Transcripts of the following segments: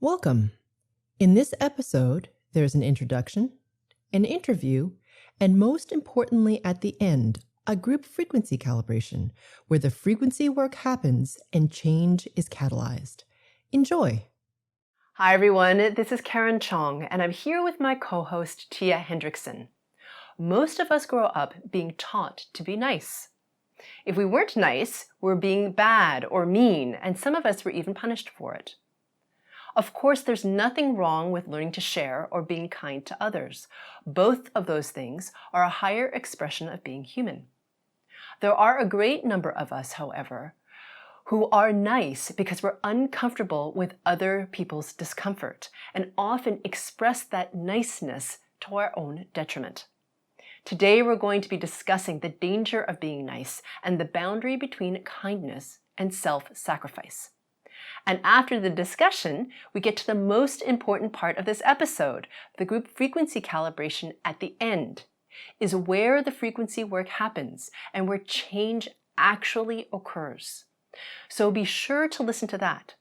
Welcome. In this episode, there's an introduction, an interview, and most importantly at the end, a group frequency calibration where the frequency work happens and change is catalyzed. Enjoy. Hi everyone, this is Karen Cheong and I'm here with my co-host Tia Hendrickson. Most of us grow up being taught to be nice. If we weren't nice, we're being bad or mean, and some of us were even punished for it. Of course, there's nothing wrong with learning to share or being kind to others. Both of those things are a higher expression of being human. There are a great number of us, however, who are nice because we're uncomfortable with other people's discomfort and often express that niceness to our own detriment. Today, we're going to be discussing the danger of being nice and the boundary between kindness and self-sacrifice. And after the discussion, we get to the most important part of this episode. The group frequency calibration at the end is where the frequency work happens and where change actually occurs. So be sure to listen to that.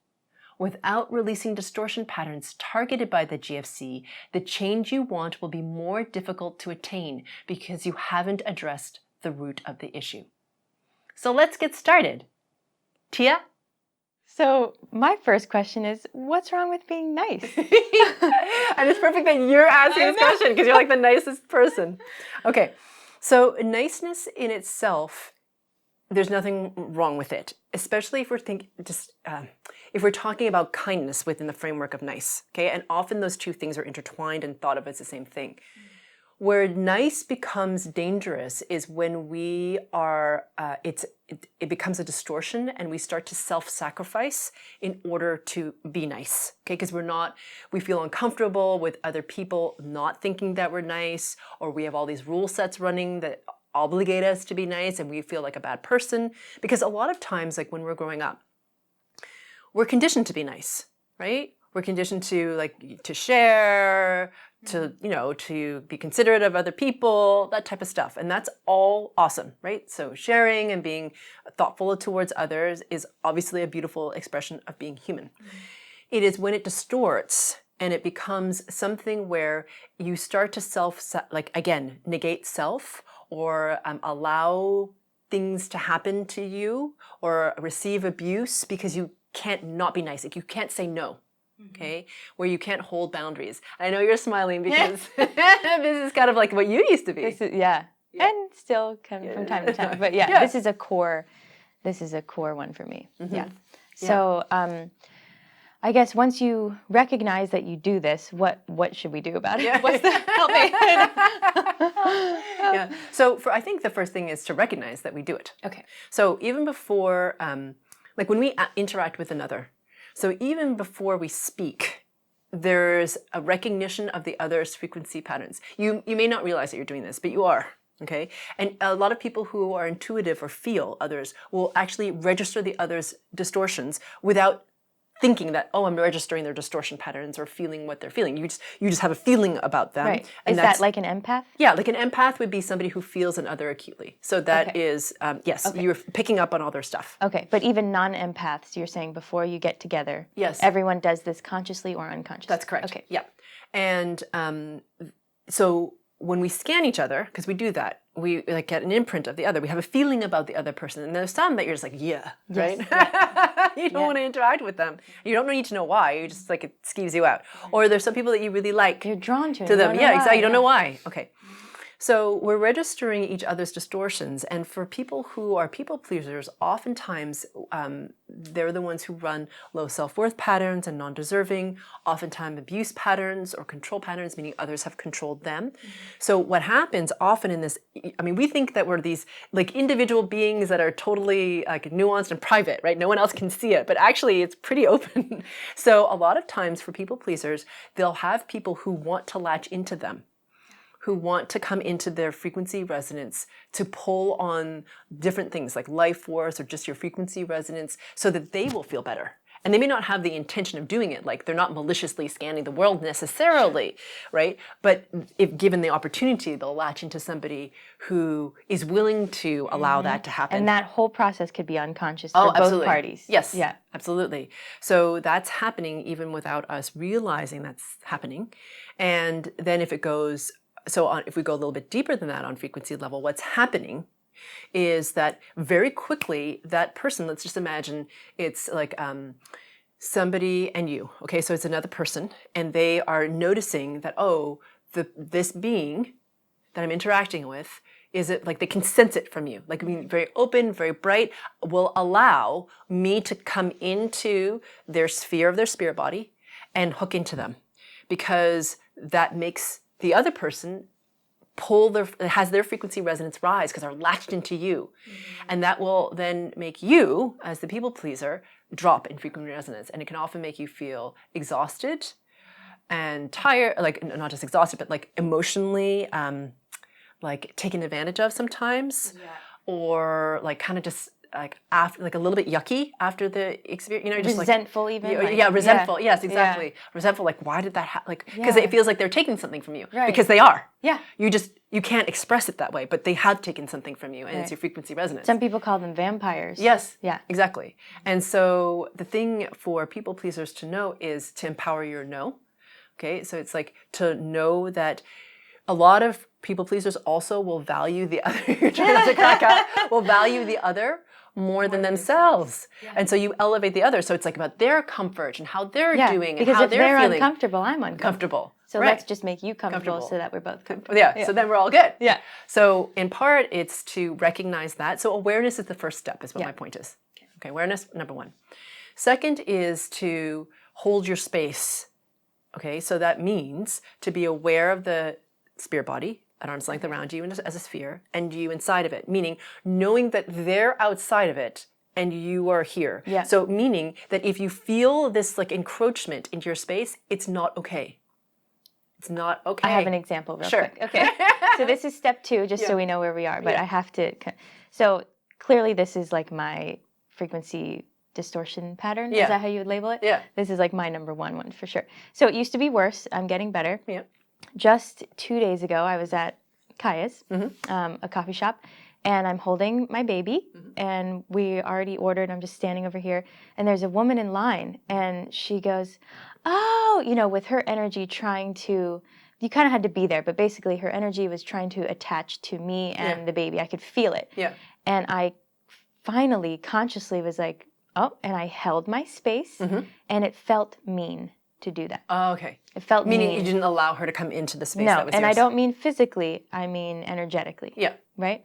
Without releasing distortion patterns targeted by the GFC, the change you want will be more difficult to attain because you haven't addressed the root of the issue. So let's get started. Tia? So my first question is, what's wrong with being nice? And it's perfect that you're asking this question because you're like the nicest person. Okay, so niceness in itself, there's nothing wrong with it, especially if we're talking about kindness within the framework of nice. Okay, and often those two things are intertwined and thought of as the same thing. Where nice becomes dangerous is when we are, it becomes a distortion and we start to self-sacrifice in order to be nice, okay? Because we feel uncomfortable with other people not thinking that we're nice, or we have all these rule sets running that obligate us to be nice and we feel like a bad person. Because a lot of times, like when we're growing up, we're conditioned to be nice, right? We're conditioned to to share, to be considerate of other people, that type of stuff. And that's all awesome, right? So sharing and being thoughtful towards others is obviously a beautiful expression of being human. Mm-hmm. It is when it distorts and it becomes something where you start to negate self or allow things to happen to you or receive abuse because you can't not be nice. Like you can't say no. Okay, where you can't hold boundaries. I know you're smiling because this is kind of like what you used to be. Yeah. And still come from time to time. But this is a core one for me. Mm-hmm. Yeah. So I guess once you recognize that you do this, what should we do about it? Help me. Yeah. So I think the first thing is to recognize that we do it. Okay. So even before, when we interact with another. So even before we speak, there's a recognition of the other's frequency patterns. You may not realize that you're doing this, but you are, okay? And a lot of people who are intuitive or feel others will actually register the other's distortions without thinking that, I'm registering their distortion patterns or feeling what they're feeling. You just have a feeling about them. Right. And is that like an empath? Yeah, like an empath would be somebody who feels another acutely. So that is, yes, you're picking up on all their stuff. Okay, but even non-empaths, you're saying before you get together, everyone does this consciously or unconsciously? That's correct. Okay. Yeah. And so when we scan each other, because we do that, we get an imprint of the other. We have a feeling about the other person. And there's some that you're just like, right? Yeah. You don't want to interact with them. You don't need to know why. You just it skeeves you out. Or there's some people that you really like. You're drawn to them. Yeah, exactly. You don't know why. Okay. So we're registering each other's distortions. And for people who are people pleasers, oftentimes they're the ones who run low self-worth patterns and non-deserving, oftentimes abuse patterns or control patterns, meaning others have controlled them. Mm-hmm. So what happens often in this, we think that we're these individual beings that are totally nuanced and private, right? No one else can see it, but actually it's pretty open. So a lot of times for people pleasers, they'll have people who want to latch into them, who want to come into their frequency resonance to pull on different things like life force or just your frequency resonance so that they will feel better. And they may not have the intention of doing it, like they're not maliciously scanning the world necessarily, right? But if given the opportunity, they'll latch into somebody who is willing to allow that to happen. And that whole process could be unconscious for both parties. Yes, yeah, absolutely. So that's happening even without us realizing that's happening. And then if it goes, if we go a little bit deeper than that on frequency level, what's happening is that very quickly that person, let's just imagine it's like somebody and you, okay? So it's another person, and they are noticing that, this being that I'm interacting with, is it like they can sense it from you, like being very open, very bright, will allow me to come into their sphere of their spirit body and hook into them, because that makes the other person has their frequency resonance rise because they're latched into you. And that will then make you, as the people pleaser, drop in frequency resonance. And it can often make you feel exhausted and tired, like not just exhausted, but like emotionally, like taken advantage of sometimes, or like kind of just like after, like a little bit yucky after the experience, just resentful, like, even. Resentful. Yeah. Yes, exactly. Yeah. Resentful. Like, why did that happen? Like, because it feels like they're taking something from you, because they are. Yeah. You can't express it that way, but they have taken something from you, and it's your frequency resonance. Some people call them vampires. Yes. Yeah. Exactly. And so the thing for people pleasers to know is to empower your no. Okay. So it's like to know that a lot of people pleasers also will value the other. You're trying not to crack up. Will value the other more than themselves. Yeah. And so you elevate the other. So it's like about their comfort and how they're doing and how they're feeling. Because if they're uncomfortable, I'm uncomfortable. So let's just make you comfortable so that we're both comfortable. Yeah, so then we're all good. Yeah. So in part, it's to recognize that. So awareness is the first step, is what my point is. Okay, awareness, number one. Second is to hold your space. Okay, so that means to be aware of the spirit body at arm's length around you as a sphere, and you inside of it, meaning knowing that they're outside of it and you are here. Yeah. So meaning that if you feel this like encroachment into your space, it's not okay. It's not okay. I have an example real quick. Okay. So this is step 2, just so we know where we are, but I have to, so clearly this is like my frequency distortion pattern. Is that how you would label it? Yeah. This is like my number one for sure. So it used to be worse. I'm getting better. Yeah. Just 2 days ago, I was at Kaya's, a coffee shop, and I'm holding my baby, and we already ordered. I'm just standing over here, and there's a woman in line, and she goes, with her energy trying to, you kind of had to be there, but basically her energy was trying to attach to me and the baby. I could feel it. Yeah. And I finally consciously was like, and I held my space, and it felt mean to do that. Oh, okay. It felt meaning mean. You didn't allow her to come into the space that was yours. And I don't mean physically, I mean energetically. Yeah. Right?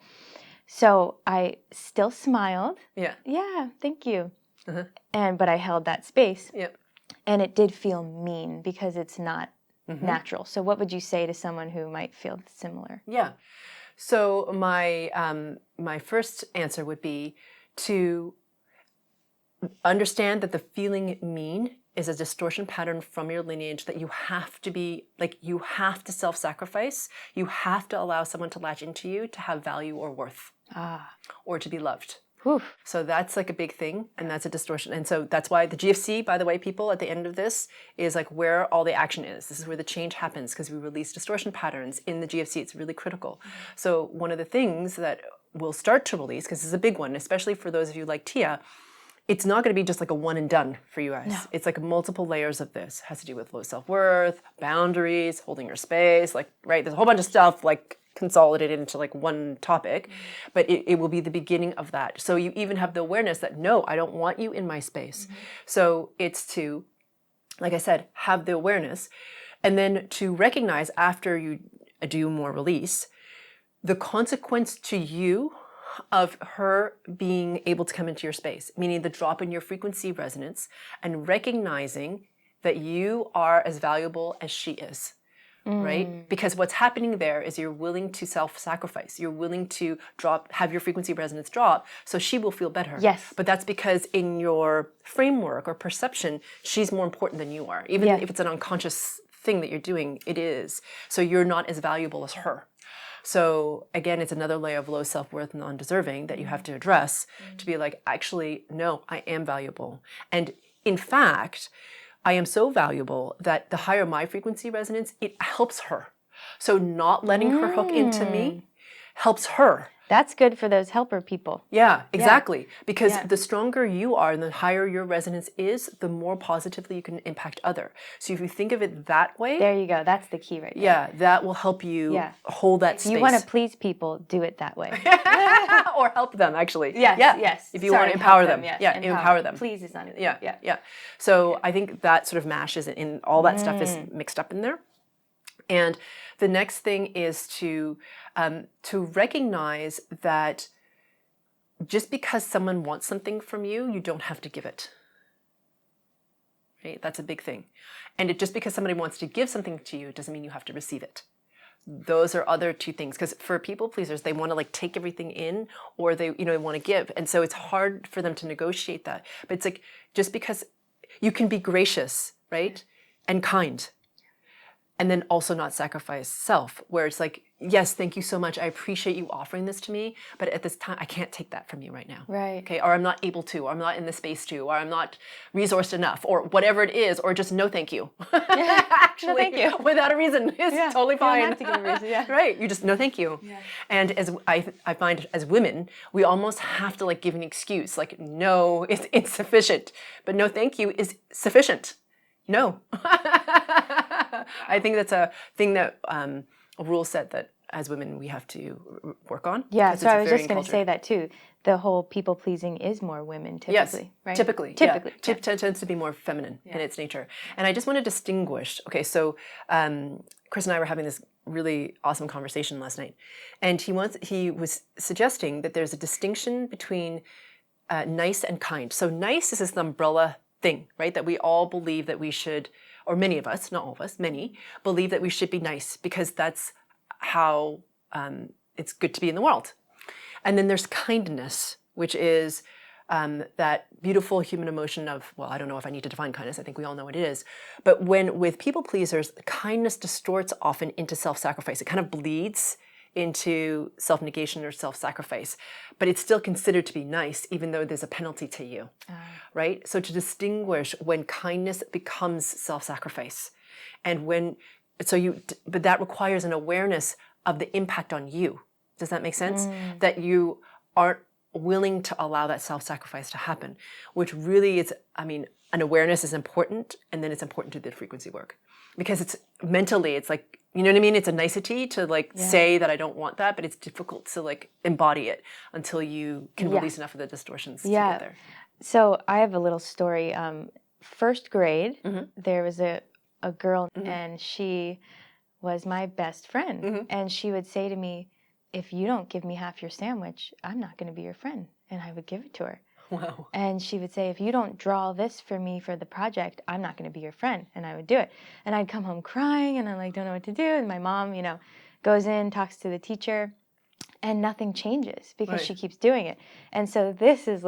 So I still smiled. Yeah. Yeah, thank you. But I held that space. Yeah. And it did feel mean because it's not natural. So what would you say to someone who might feel similar? Yeah. So my first answer would be to understand that the feeling mean is a distortion pattern from your lineage, that you have to be, like, you have to self-sacrifice. You have to allow someone to latch into you to have value or worth, or to be loved. Oof. So that's like a big thing, and that's a distortion. And so that's why the GFC, by the way, people, at the end of this, is like where all the action is. This is where the change happens, because we release distortion patterns in the GFC. It's really critical. So one of the things that we'll start to release, because this is a big one, especially for those of you like Tia, it's not going to be just like a one and done for you guys. No. It's like multiple layers of this. It has to do with low self-worth, boundaries, holding your space, like, right? There's a whole bunch of stuff like consolidated into like one topic, but it will be the beginning of that. So you even have the awareness that, no, I don't want you in my space. So it's to, like I said, have the awareness, and then to recognize after you do more release, the consequence to you of her being able to come into your space, meaning the drop in your frequency resonance, and recognizing that you are as valuable as she is, right? Because what's happening there is you're willing to self-sacrifice. You're willing to have your frequency resonance drop so she will feel better. Yes. But that's because in your framework or perception, she's more important than you are. Even if it's an unconscious thing that you're doing, it is. So you're not as valuable as her. So again, it's another layer of low self-worth and non-deserving that you have to address, to be like, actually, no, I am valuable. And In fact, I am so valuable that the higher my frequency resonance, it helps her. So not letting her hook into me helps her. That's good for those helper people. Yeah, exactly. Because the stronger you are and the higher your resonance is, the more positively you can impact other. So if you think of it that way. There you go. That's the key right there. Yeah, that will help you hold that space. If you want to please people, do it that way. Or help them, actually. Yes. If you want to empower them. Yes. Empower them. Please is not. Yeah. So I think that sort of mashes in, all that stuff is mixed up in there. And the next thing is to recognize that just because someone wants something from you, you don't have to give it. Right? That's a big thing. And just because somebody wants to give something to you doesn't mean you have to receive it. Those are other two things. Because for people pleasers, they want to like take everything in, or they want to give. And so it's hard for them to negotiate that. But it's like, just because you can be gracious, right? And kind. And then also not sacrifice self, where it's like, yes, thank you so much. I appreciate you offering this to me, but at this time, I can't take that from you right now. Right. Okay. Or I'm not able to, or I'm not in the space to, or I'm not resourced enough, or whatever it is, or just no thank you. Actually, no, thank you. Without a reason. It's totally fine. You don't have to give a reason. Right. You just, no thank you. Yeah. And as I find as women, we almost have to like give an excuse, like, no, it's insufficient, but no thank you is sufficient. No. I think that's a thing that, a rule set that as women we have to work on. Yeah, so I was just going to say that too. The whole people pleasing is more women typically, right? Typically. Tends to be more feminine in its nature. And I just want to distinguish. Okay, so Chris and I were having this really awesome conversation last night, and he was suggesting that there's a distinction between nice and kind. So nice is this umbrella thing, right? That we all believe that we should, or many of us, not all of us, many, believe that we should be nice because that's how it's good to be in the world. And then there's kindness, which is that beautiful human emotion of, well, I don't know if I need to define kindness. I think we all know what it is. But with people pleasers, kindness distorts often into self-sacrifice. It kind of bleeds into self-negation or self-sacrifice, but it's still considered to be nice, even though there's a penalty to you, right? So to distinguish when kindness becomes self-sacrifice, but that requires an awareness of the impact on you. Does that make sense? That you aren't willing to allow that self-sacrifice to happen, which really is, an awareness is important, and then it's important to do the frequency work. Because it's mentally, it's like, you know what I mean? It's a nicety to say that I don't want that, but it's difficult to embody it until you can release enough of the distortions together. So I have a little story. First grade, there was a girl, and she was my best friend. And she would say to me, if you don't give me half your sandwich, I'm not going to be your friend. And I would give it to her. Wow. And she would say, if you don't draw this for me for the project, I'm not going to be your friend. And I would do it. And I'd come home crying, and I don't know what to do. And my mom, goes in, talks to the teacher, and nothing changes because she keeps doing it. And so this is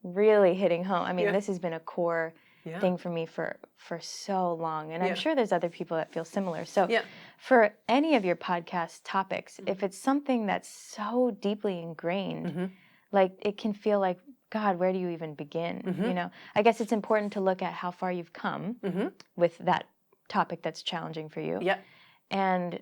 really hitting home. This has been a core thing for me for so long. And I'm sure there's other people that feel similar. So for any of your podcast topics, if it's something that's so deeply ingrained, it can feel like, God, where do you even begin? I guess it's important to look at how far you've come with that topic that's challenging for you. And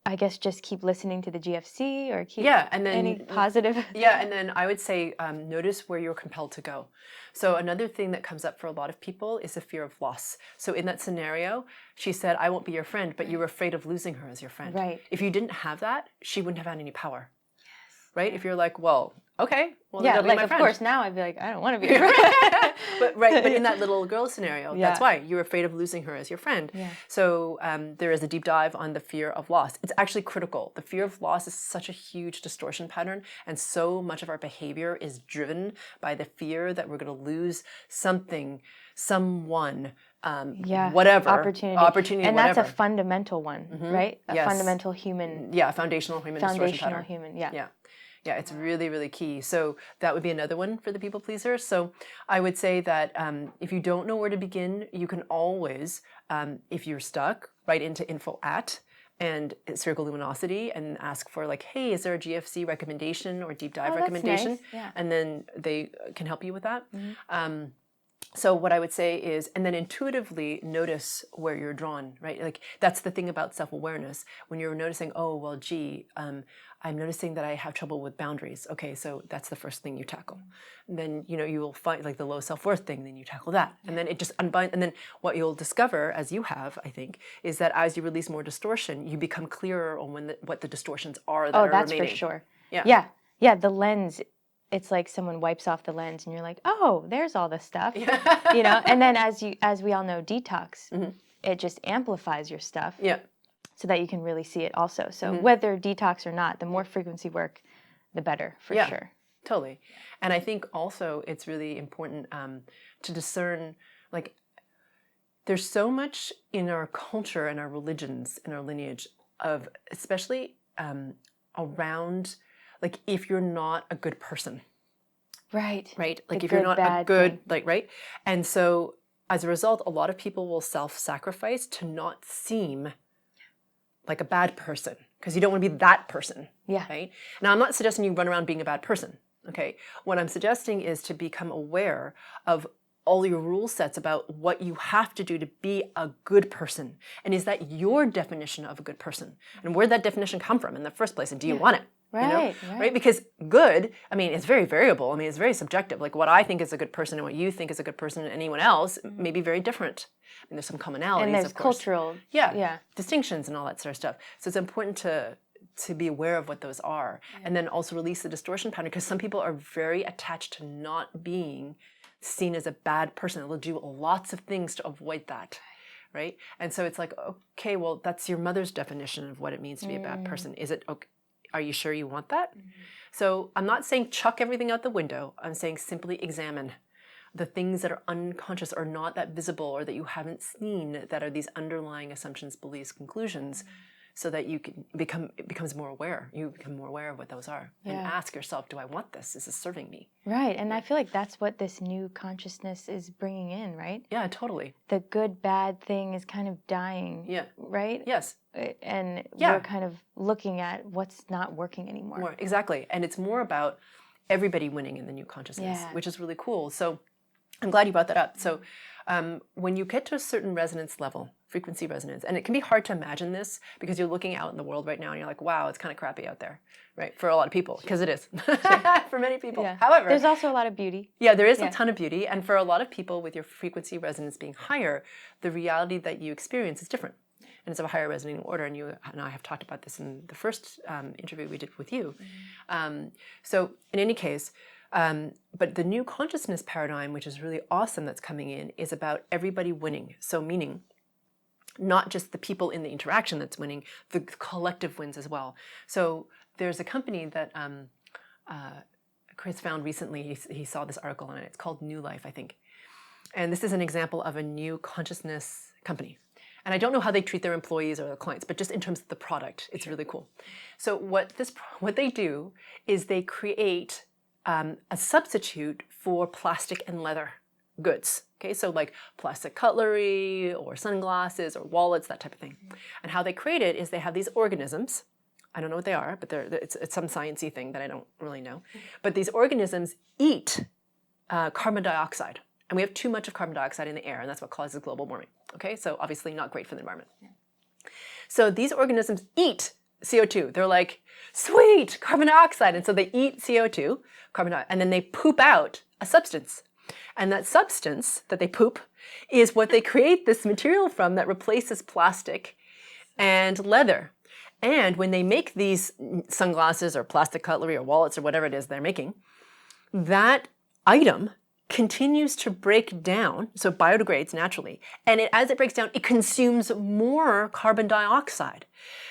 I guess just keep listening to the GFC or keep and then, any positive. And then I would say notice where you're compelled to go. So another thing that comes up for a lot of people is the fear of loss. So in that scenario, she said, I won't be your friend, but you were afraid of losing her as your friend. Right. If you didn't have that, she wouldn't have had any power. Right? If you're like, well, okay. Well, yeah, be my of friend. Course, now I'd be like, I don't want to be your friend. but in that little girl scenario, that's why you're afraid of losing her as your friend. So there is a deep dive on the fear of loss. It's actually critical. The fear of loss is such a huge distortion pattern, and so much of our behavior is driven by the fear that we're going to lose something, someone, whatever. Opportunity, and whatever. That's a fundamental one, right? A fundamental human. Yeah, foundational human distortion pattern. Human, Yeah, it's really, really key. So that would be another one for the people pleaser. So I would say that if you don't know where to begin, you can always, if you're stuck, write into info@ and Spherical Luminosity and ask for hey, is there a GFC recommendation or deep dive recommendation? Nice. Yeah. And then they can help you with that. So what I would say is, and then intuitively notice where you're drawn, right? Like that's the thing about self-awareness. When you're noticing, oh, well, gee, I'm noticing that I have trouble with boundaries. Okay, so that's the first thing you tackle. And then, you will find like the low self-worth thing, then you tackle that. And then it just unbinds. And then what you'll discover, as you have, I think, is that as you release more distortion, you become clearer on what the distortions are that are remaining. Oh, that's for sure. Yeah. Yeah, the lens, it's like someone wipes off the lens and you're like, oh, there's all this stuff, and then as we all know, detox, it just amplifies your stuff so that you can really see it also. So whether detox or not, the more frequency work, the better, for sure. Totally. And I think also it's really important to discern, like, there's so much in our culture and our religions and our lineage of, especially around, like, if you're not a good person. Right. Like the if you're not a good, thing. like, right. And so as a result, a lot of people will self-sacrifice to not seem like a bad person because you don't want to be that person. Yeah. Right. Now, I'm not suggesting you run around being a bad person. Okay. What I'm suggesting is to become aware of all your rule sets about what you have to do to be a good person. And is that your definition of a good person? And where'd that definition come from in the first place? And do you want it? Right, Right? Because good, I mean, it's very variable. I mean, it's very subjective. Like what I think is a good person and what you think is a good person and anyone else may be very different. I mean, there's some commonalities, and there's of course. cultural distinctions and all that sort of stuff. So it's important to be aware of what those are, and then also release the distortion pattern, because some people are very attached to not being seen as a bad person. They'll do lots of things to avoid that. Right? And so it's like, okay, well, that's your mother's definition of what it means to be a bad person. Is it okay? Are you sure you want that? So I'm not saying chuck everything out the window. I'm saying simply examine the things that are unconscious or not that visible or that you haven't seen, that are these underlying assumptions, beliefs, conclusions, so that you can it becomes more aware. You become more aware of what those are. And ask yourself, do I want this? Is this serving me? Right. And I feel like that's what this new consciousness is bringing in, right? Yeah, totally. The good, bad thing is kind of dying. Yeah. Right? Yes. And we're kind of looking at what's not working anymore. Exactly. And it's more about everybody winning in the new consciousness, which is really cool. So I'm glad you brought that up. So when you get to a certain resonance level, frequency resonance, and it can be hard to imagine this because you're looking out in the world right now and you're like, wow, it's kind of crappy out there, right? For a lot of people, because it is. For many people. Yeah. However, there's also a lot of beauty. Yeah, there is a ton of beauty. And for a lot of people with your frequency resonance being higher, the reality that you experience is different. And it's of a higher resonating order. And you and I have talked about this in the first interview we did with you. So in any case, but the new consciousness paradigm, which is really awesome that's coming in, is about everybody winning. So meaning not just the people in the interaction that's winning, the collective wins as well. So there's a company that Chris found recently. He saw this article on it. It's called New Life, I think. And this is an example of a new consciousness company. And I don't know how they treat their employees or their clients, but just in terms of the product, it's really cool. So what they do is they create a substitute for plastic and leather goods. Okay, so like plastic cutlery or sunglasses or wallets, that type of thing. And how they create it is they have these organisms. I don't know what they are, but it's some sciencey thing that I don't really know. But these organisms eat carbon dioxide. And we have too much of carbon dioxide in the air, and that's what causes global warming. Okay, so obviously not great for the environment. So these organisms eat CO2. They're like, sweet, carbon dioxide. And so they eat CO2, carbon dioxide, and then they poop out a substance. And that substance that they poop is what they create this material from that replaces plastic and leather. And when they make these sunglasses or plastic cutlery or wallets or whatever it is they're making, that item continues to break down, so biodegrades naturally, and as it breaks down, it consumes more carbon dioxide.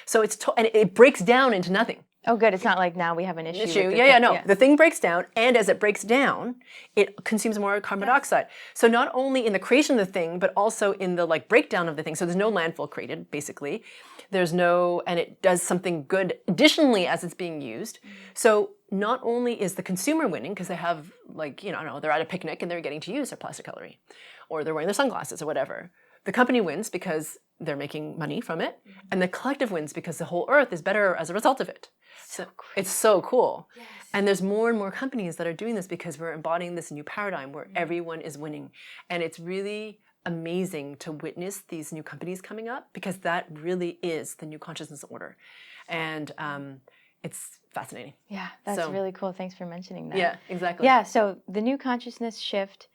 So and it breaks down into nothing. Oh, good. It's not like now we have an issue. No. The thing breaks down, and as it breaks down, it consumes more carbon dioxide. So not only in the creation of the thing, but also in the breakdown of the thing. So there's no landfill created, basically. And it does something good additionally as it's being used. So not only is the consumer winning because they have they're at a picnic and they're getting to use their plastic cutlery, or they're wearing their sunglasses or whatever. the company wins because they're making money from it, and the collective wins because the whole earth is better as a result of it. So it's so cool. Yes. And there's more and more companies that are doing this because we're embodying this new paradigm where everyone is winning. And it's really amazing to witness these new companies coming up, because that really is the new consciousness order. And it's fascinating. Yeah, that's really cool. Thanks for mentioning that. Yeah, exactly. Yeah, so the new consciousness shift.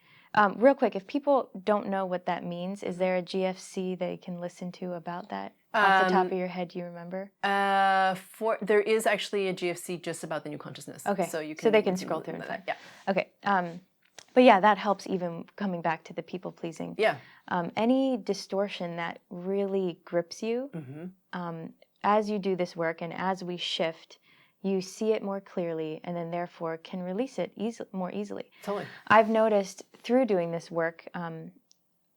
Real quick, if people don't know what that means, is there a GFC they can listen to about that? Off the top of your head, do you remember? There is actually a GFC just about the new consciousness. Okay, so they can scroll through and find. Yeah. Okay, but yeah, that helps, even coming back to the people pleasing. Yeah. Any distortion that really grips you, as you do this work and as we shift, you see it more clearly, and then therefore can release it more easily. Totally. I've noticed through doing this work,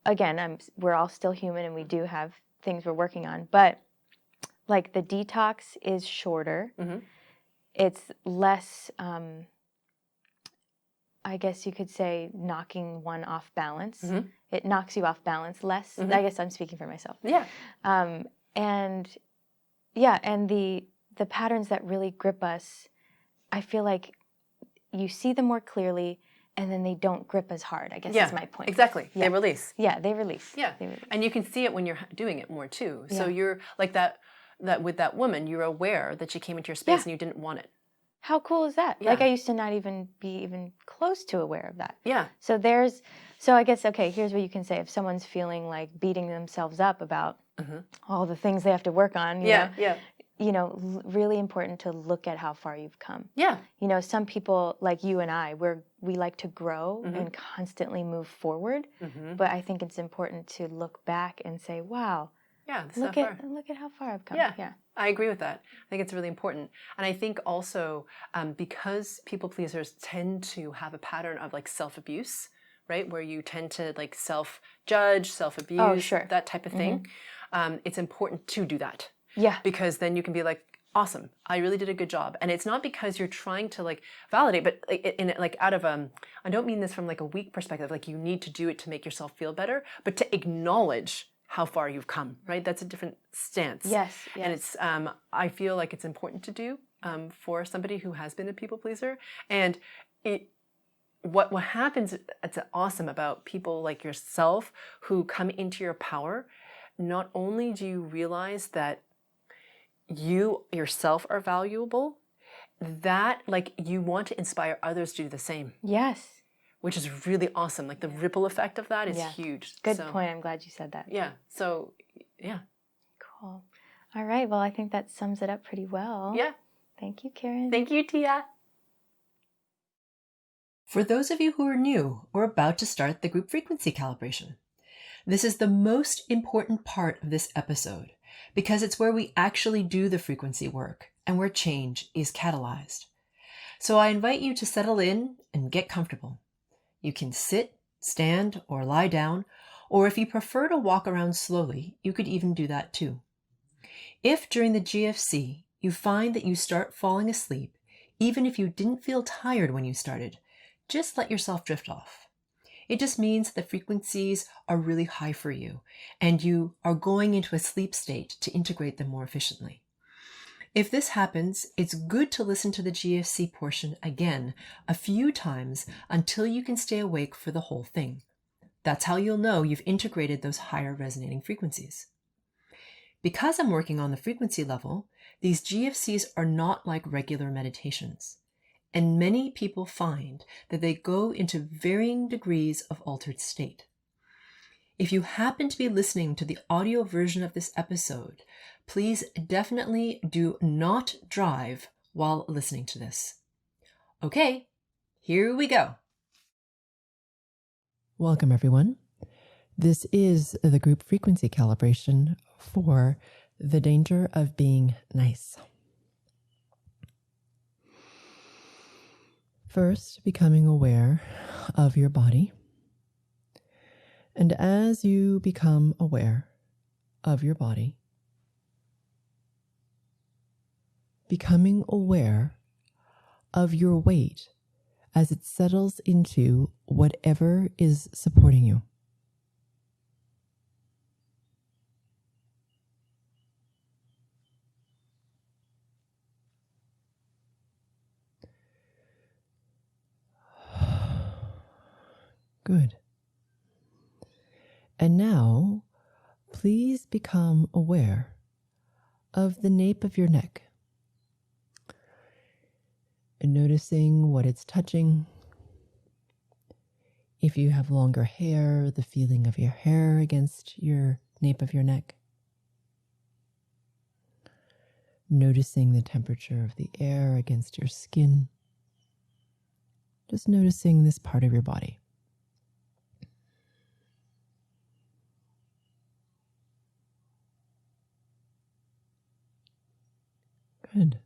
again, we're all still human and we do have things we're working on, but like the detox is shorter. It's less, I guess you could say, knocking one off balance. It knocks you off balance less. I guess I'm speaking for myself. Yeah. And yeah, and the patterns that really grip us, I feel like you see them more clearly, and then they don't grip as hard, I guess is my point. Exactly. Yeah. They release. Yeah, they release. Yeah. They release. And you can see it when you're doing it more too. So Yeah. you're like that with that woman, you're aware that she came into your space and you didn't want it. How cool is that? Yeah. Like, I used to not even be close to aware of that. Yeah. So I guess, okay, here's what you can say. If someone's feeling like beating themselves up about all the things they have to work on, you know, really important to look at how far you've come. Yeah. You know, some people like you and I, we like to grow and constantly move forward. But I think it's important to look back and say, wow, look at how far I've come. Yeah. I agree with that. I think it's really important. And I think also because people pleasers tend to have a pattern of like self-abuse, right? Where you tend to like self-judge, self-abuse, that type of thing. It's important to do that. Yeah. Because then you can be like, awesome, I really did a good job. And it's not because you're trying to like validate, but like out of I don't mean this from like a weak perspective, like you need to do it to make yourself feel better, but to acknowledge how far you've come, right? That's a different stance. Yes. And it's, I feel like it's important to do for somebody who has been a people pleaser. And what happens, it's awesome about people like yourself who come into your power. Not only do you realize that you yourself are valuable, that like you want to inspire others to do the same. Yes. Which is really awesome. Like the ripple effect of that is huge. Good point. I'm glad you said that. Yeah. So, yeah. Cool. All right. Well, I think that sums it up pretty well. Yeah. Thank you, Karen. Thank you, Tia. For those of you who are new or about to start the group frequency calibration, this is the most important part of this episode because it's where we actually do the frequency work and where change is catalyzed. So I invite you to settle in and get comfortable. You can sit, stand, or lie down, or if you prefer to walk around slowly, you could even do that too. If during the GFC you find that you start falling asleep, even if you didn't feel tired when you started, just let yourself drift off. It just means the frequencies are really high for you, and you are going into a sleep state to integrate them more efficiently. If this happens, it's good to listen to the GFC portion again a few times until you can stay awake for the whole thing. That's how you'll know you've integrated those higher resonating frequencies. Because I'm working on the frequency level, these GFCs are not like regular meditations. And many people find that they go into varying degrees of altered state. If you happen to be listening to the audio version of this episode, please definitely do not drive while listening to this. Okay, here we go. Welcome, everyone. This is the group frequency calibration for the danger of being nice. First, becoming aware of your body. And as you become aware of your body, becoming aware of your weight as it settles into whatever is supporting you. Good. And now, please become aware of the nape of your neck. And noticing what it's touching. If you have longer hair, the feeling of your hair against your nape of your neck. Noticing the temperature of the air against your skin. Just noticing this part of your body. Good.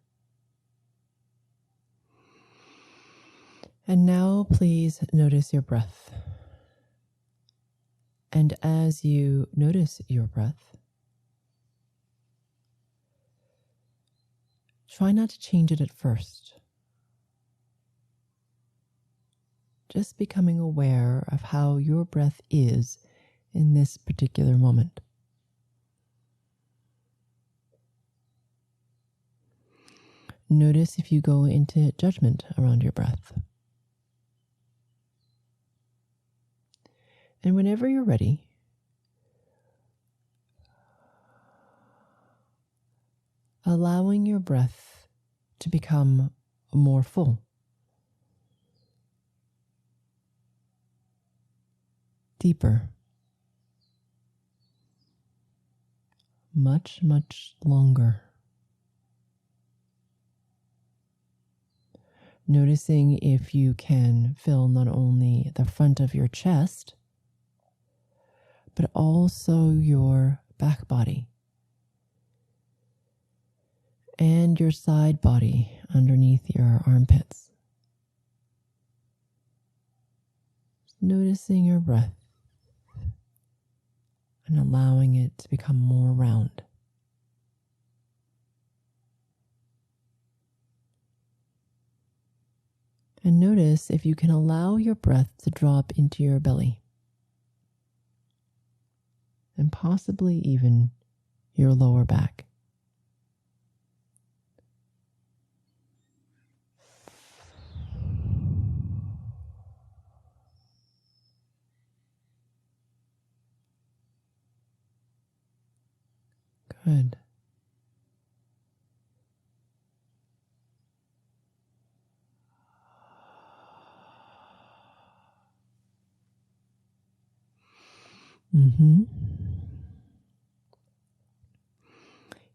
And now please notice your breath. And as you notice your breath, try not to change it at first. Just becoming aware of how your breath is in this particular moment. Notice if you go into judgment around your breath. And whenever you're ready, allowing your breath to become more full, deeper, much, much longer. Noticing if you can fill not only the front of your chest, but also your back body and your side body underneath your armpits. Noticing your breath and allowing it to become more round. And notice if you can allow your breath to drop into your belly and possibly even your lower back. Good.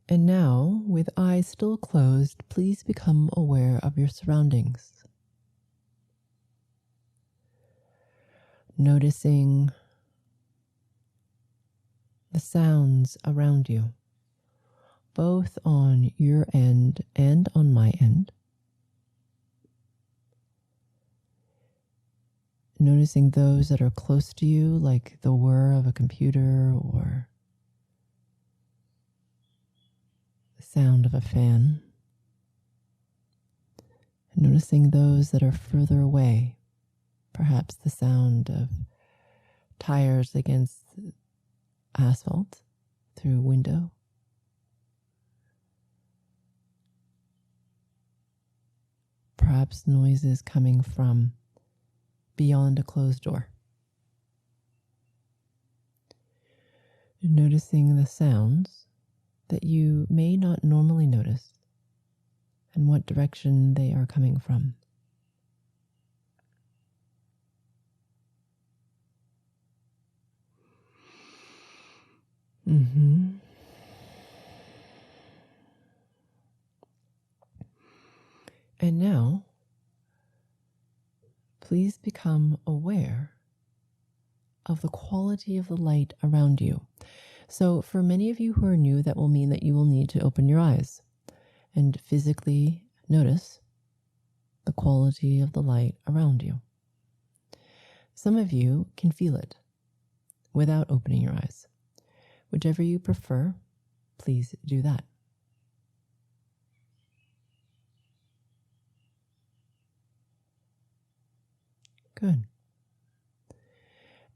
And now, with eyes still closed, please become aware of your surroundings. Noticing the sounds around you, both on your end and on my end. Noticing those that are close to you, like the whir of a computer or the sound of a fan. And noticing those that are further away, perhaps the sound of tires against asphalt through a window. Perhaps noises coming from beyond a closed door. Noticing the sounds that you may not normally notice and what direction they are coming from. And now, please become aware of the quality of the light around you. So for many of you who are new, that will mean that you will need to open your eyes and physically notice the quality of the light around you. Some of you can feel it without opening your eyes. Whichever you prefer, please do that. Good.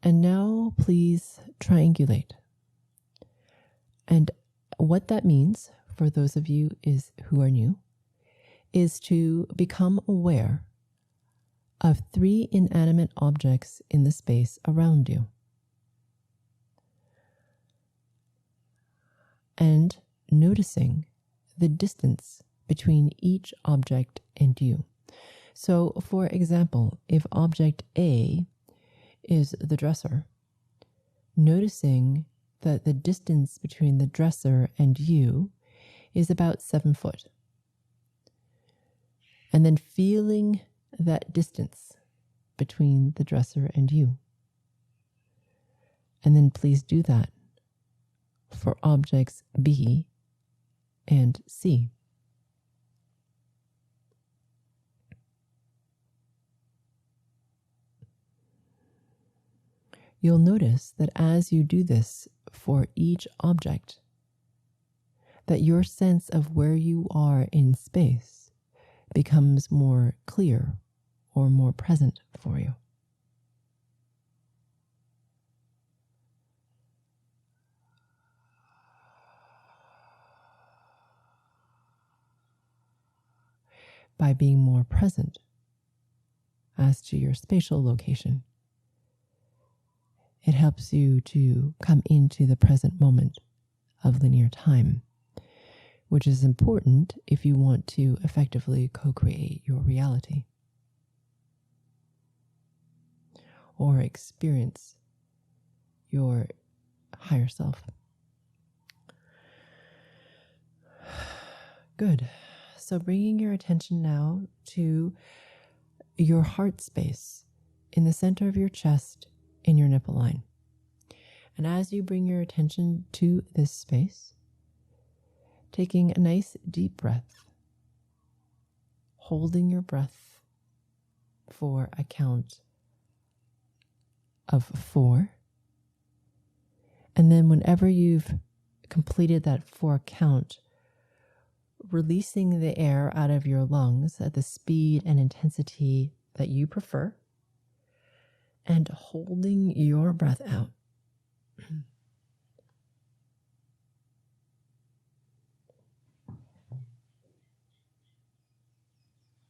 And now please triangulate. And what that means for those of you who are new is to become aware of 3 inanimate objects in the space around you. And noticing the distance between each object and you. So, for example, if object A is the dresser, noticing that the distance between the dresser and you is about 7 foot. And then feeling that distance between the dresser and you. And then please do that for objects B and C. You'll notice that as you do this for each object, that your sense of where you are in space becomes more clear or more present for you. By being more present as to your spatial location, it helps you to come into the present moment of linear time, which is important if you want to effectively co-create your reality or experience your higher self. Good. So bringing your attention now to your heart space in the center of your chest in your nipple line. And as you bring your attention to this space, taking a nice deep breath, holding your breath for a count of 4. And then whenever you've completed that 4 count, releasing the air out of your lungs at the speed and intensity that you prefer, and holding your breath out.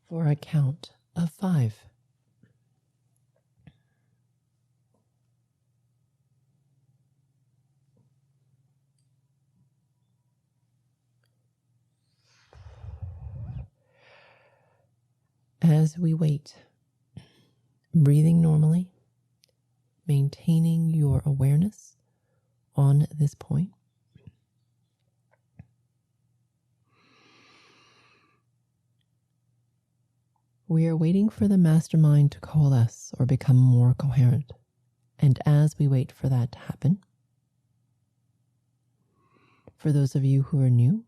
For a count of 5. As we wait, breathing normally, maintaining your awareness on this point. We are waiting for the mastermind to coalesce or become more coherent. And as we wait for that to happen, for those of you who are new,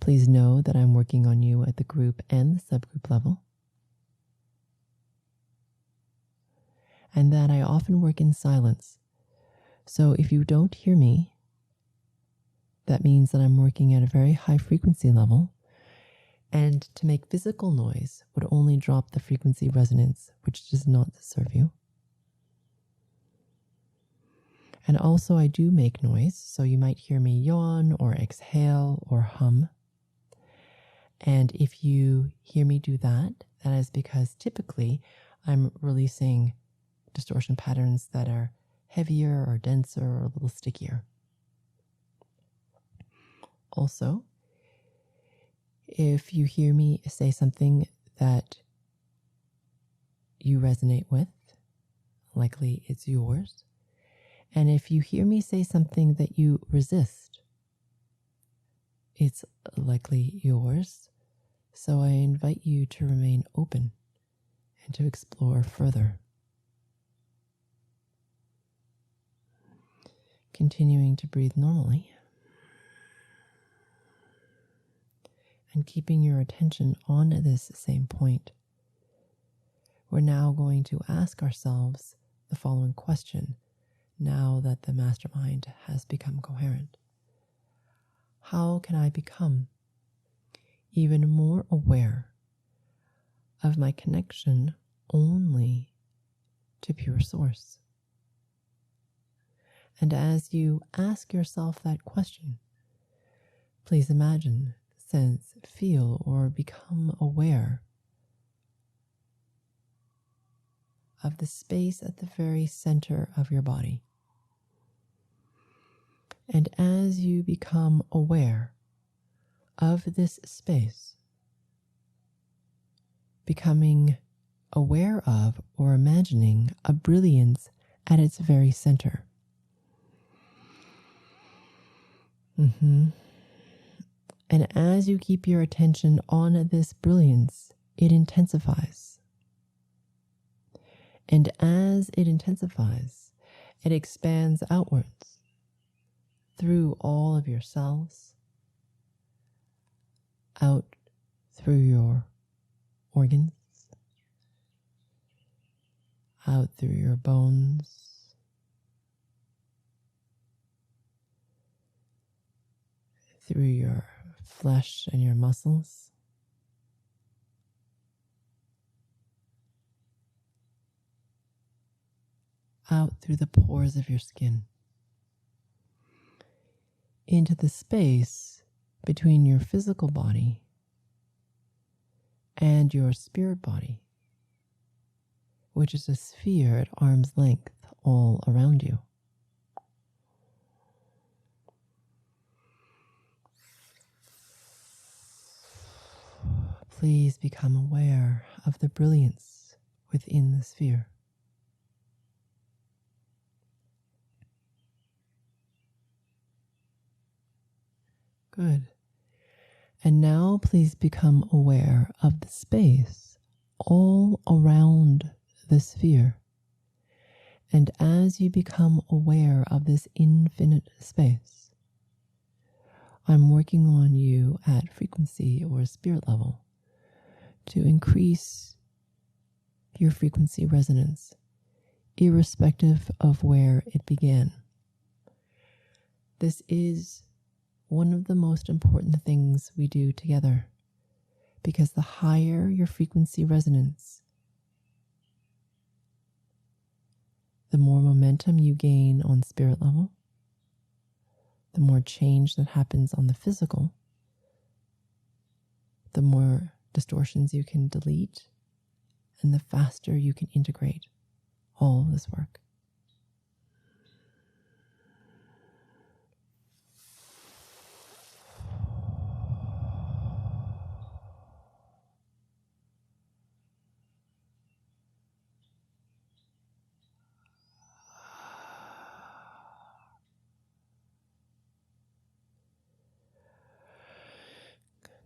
please know that I'm working on you at the group and the subgroup level, and that I often work in silence. So if you don't hear me, that means that I'm working at a very high frequency level, and to make physical noise would only drop the frequency resonance, which does not serve you. And also I do make noise, so you might hear me yawn or exhale or hum. And if you hear me do that, that is because typically I'm releasing distortion patterns that are heavier or denser or a little stickier. Also, if you hear me say something that you resonate with, likely it's yours. And if you hear me say something that you resist, it's likely yours. So I invite you to remain open and to explore further. Continuing to breathe normally and keeping your attention on this same point. We're now going to ask ourselves the following question now that the mastermind has become coherent. How can I become even more aware of my connection only to pure source? And as you ask yourself that question, please imagine, sense, feel, or become aware of the space at the very center of your body. And as you become aware of this space, becoming aware of or imagining a brilliance at its very center. And as you keep your attention on this brilliance, it intensifies. And as it intensifies, it expands outwards through all of your cells, out through your organs, out through your bones, through your flesh and your muscles, out through the pores of your skin, into the space between your physical body and your spirit body, which is a sphere at arm's length all around you. Please become aware of the brilliance within the sphere. Good. And now please become aware of the space all around the sphere. And as you become aware of this infinite space, I'm working on you at frequency or spirit level to increase your frequency resonance, irrespective of where it began. This is one of the most important things we do together, because the higher your frequency resonance, the more momentum you gain on spirit level, the more change that happens on the physical, the more distortions you can delete, and the faster you can integrate all of this work.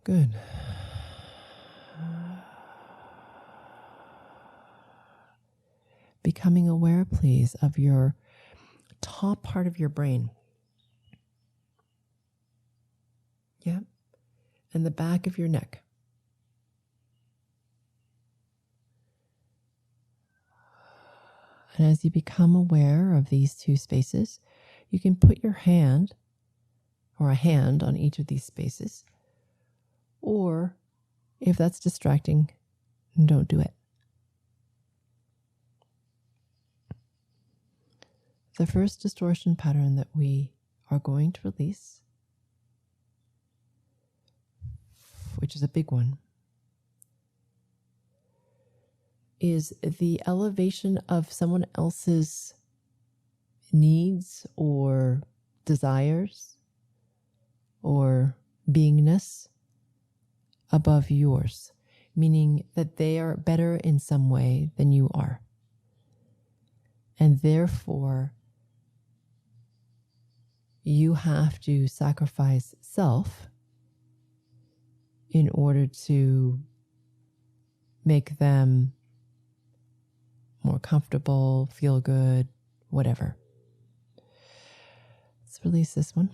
Good. Becoming aware, please, of your top part of your brain. Yep. And the back of your neck. And as you become aware of these two spaces, you can put your hand or a hand on each of these spaces. Or if that's distracting, don't do it. The first distortion pattern that we are going to release, which is a big one, is the elevation of someone else's needs or desires or beingness above yours, meaning that they are better in some way than you are. And therefore, you have to sacrifice self in order to make them more comfortable, feel good, whatever. Let's release this one.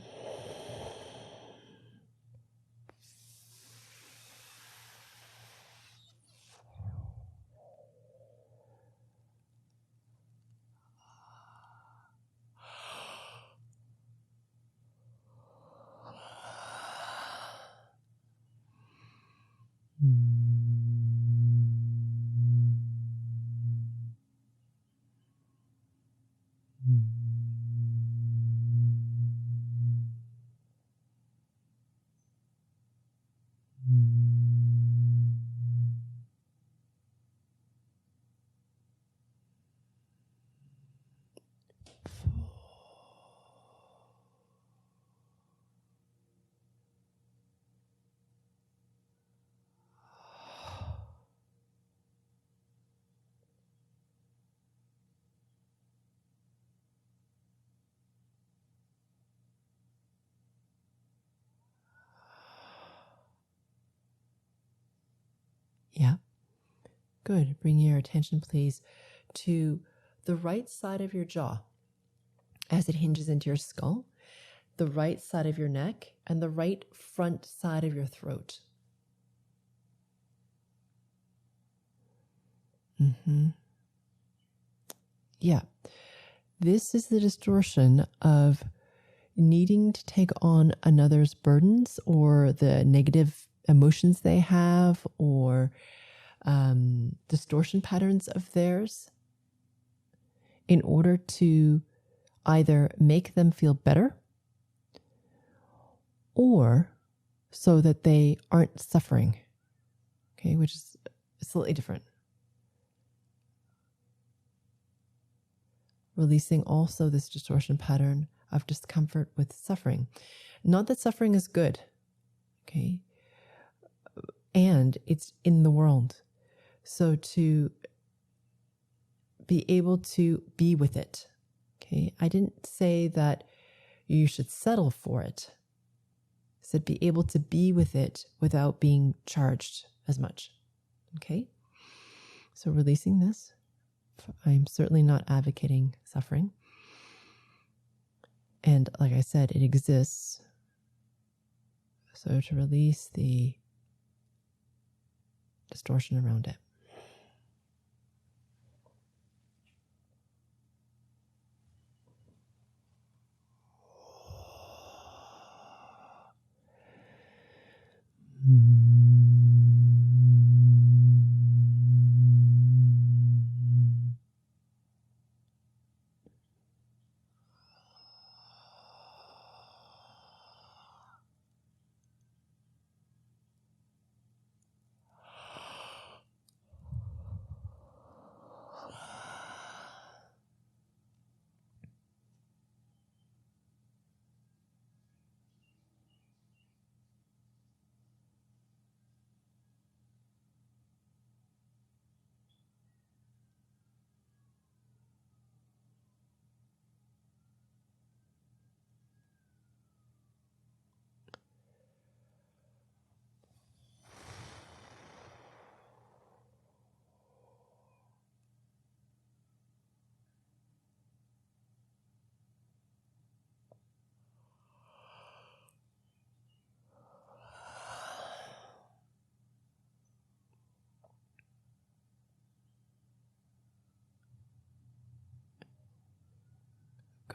Good. Bring your attention, please, to the right side of your jaw as it hinges into your skull, the right side of your neck, and the right front side of your throat. Yeah. This is the distortion of needing to take on another's burdens or the negative emotions they have, or distortion patterns of theirs, in order to either make them feel better or so that they aren't suffering. Okay, which is slightly different. Releasing also this distortion pattern of discomfort with suffering. Not that suffering is good, okay? And it's in the world. So to be able to be with it, okay? I didn't say that you should settle for it. I said be able to be with it without being charged as much, okay? So releasing this. I'm certainly not advocating suffering. And like I said, it exists. So to release the distortion around it.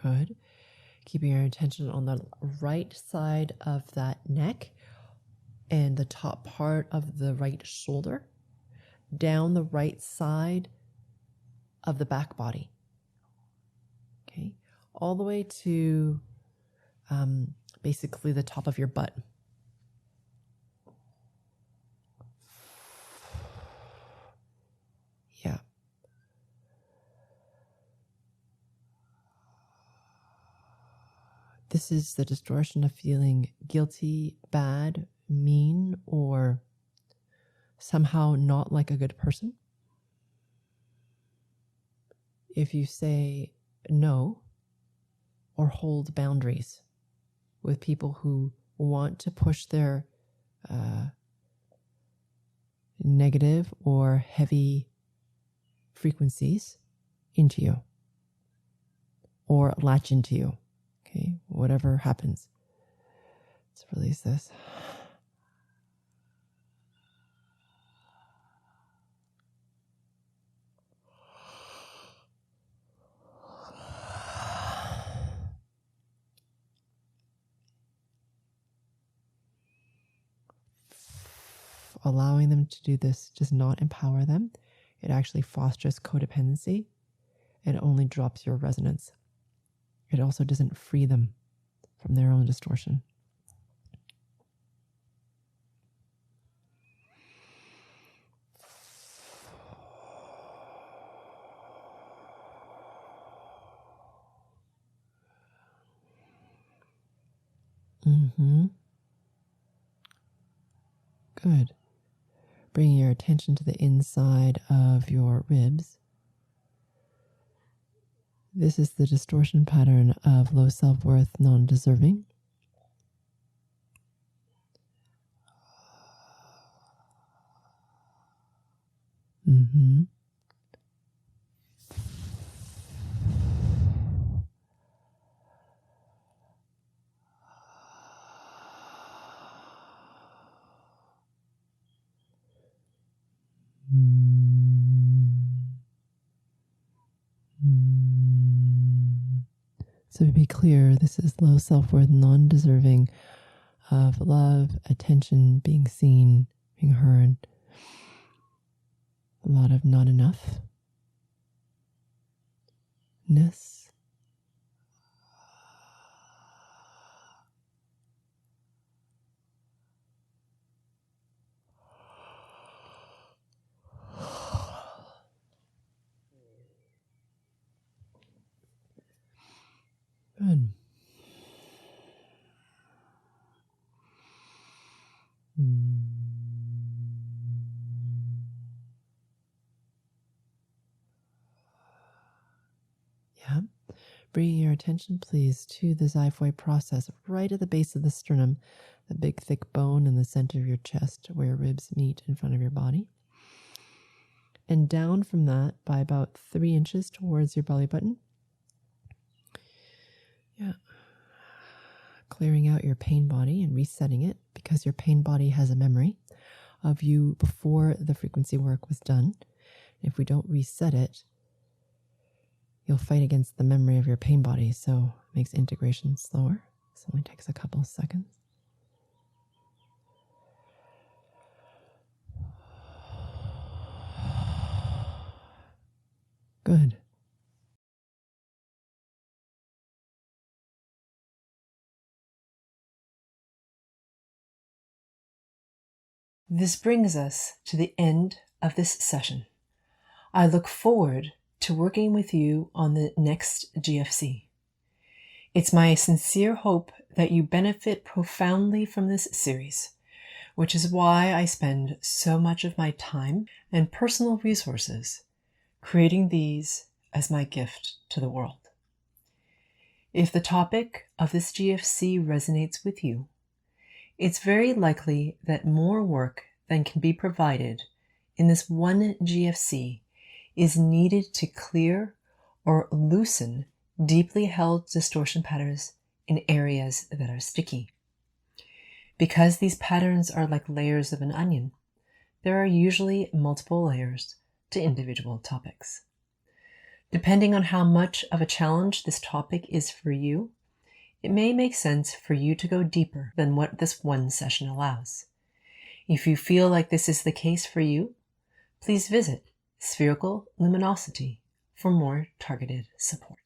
Good. Keeping your attention on the right side of that neck and the top part of the right shoulder, down the right side of the back body. Okay. All the way to basically the top of your butt. Yeah. This is the distortion of feeling guilty, bad, mean, or somehow not like a good person. If you say no or hold boundaries with people who want to push their negative or heavy frequencies into you or latch into you. Okay, whatever happens. Let's release this. Allowing them to do this does not empower them. It actually fosters codependency and only drops your resonance. It also doesn't free them from their own distortion. Good. Bringing your attention to the inside of your ribs. This is the distortion pattern of low self-worth, non-deserving. Mm-hmm. So to be clear, this is low self-worth, non-deserving of love, attention, being seen, being heard. A lot of not enoughness. Good. Yeah. Bringing your attention, please, to the xiphoid process right at the base of the sternum, the big thick bone in the center of your chest where your ribs meet in front of your body. And down from that by about 3 inches towards your belly button. Yeah. Clearing out your pain body and resetting it, because your pain body has a memory of you before the frequency work was done. If we don't reset it, you'll fight against the memory of your pain body, so it makes integration slower. So it only takes a couple of seconds. Good. This brings us to the end of this session. I look forward to working with you on the next GFC. It's my sincere hope that you benefit profoundly from this series, which is why I spend so much of my time and personal resources creating these as my gift to the world. If the topic of this GFC resonates with you, it's very likely that more work than can be provided in this one GFC is needed to clear or loosen deeply held distortion patterns in areas that are sticky. Because these patterns are like layers of an onion, there are usually multiple layers to individual topics. Depending on how much of a challenge this topic is for you, it may make sense for you to go deeper than what this one session allows. If you feel like this is the case for you, please visit Spherical Luminosity for more targeted support.